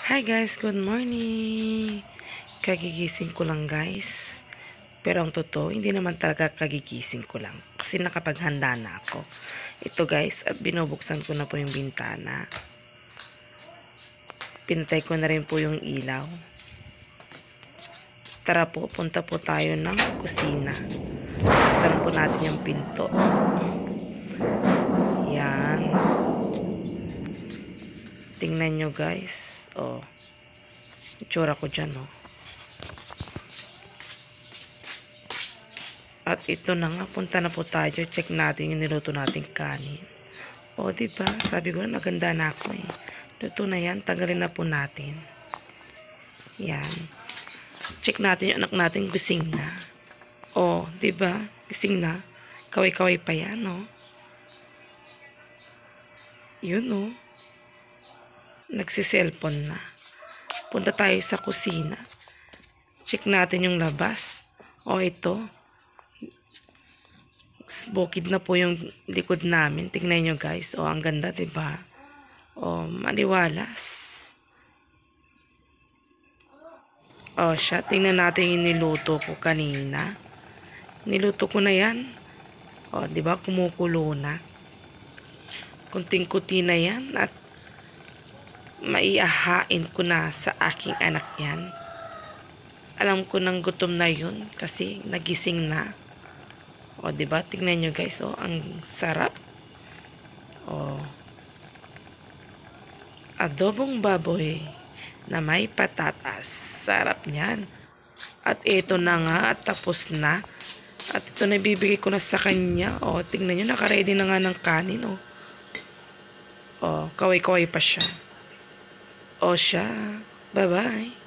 Hi guys, good morning. Kagigising ko lang guys. Pero ang totoo, hindi naman talaga kagigising ko lang. Kasi nakapaghanda na ako. Ito guys, at binubuksan ko na po yung bintana. Pinatay ko na rin po yung ilaw. Tara po, punta po tayo ng kusina. Buksan po natin yung pinto. Yan. Tingnan nyo guys. Oh. Itsura ko dyan, oh. At ito na nga, punta na po tayo. Check natin yung niluto nating kanin. O, diba? Sabi ko na, naganda na ako eh. Luto na yan, tanggalin na po natin. Yan. Check natin yung anak natin, gising na. O, diba? Gising na. Kaway-kaway pa yan, oh. Yun, oh. Nagsiselfon na. Punta tayo sa kusina. Check natin yung labas. O, ito. Bukid na po yung likod namin. Tingnan nyo guys. O, ang ganda, diba? O, maliwalas. O, siya. Tingnan natin yung niluto ko kanina. Niluto ko na yan. O, diba? Kumukulo na. Kunting-kuti na yan. At maiahain ko na sa aking anak yan. Alam ko nang gutom na yun. Kasi nagising na. O, diba? Tingnan nyo guys. O, ang sarap. O, adobong baboy na may patatas. Sarap niyan. At ito na nga. At tapos na. At ito na ibibigay ko na sa kanya. O, tingnan nyo. Nakaready na nga ng kanin. O, kaway-kaway pa siya. O, siya. Bye-bye.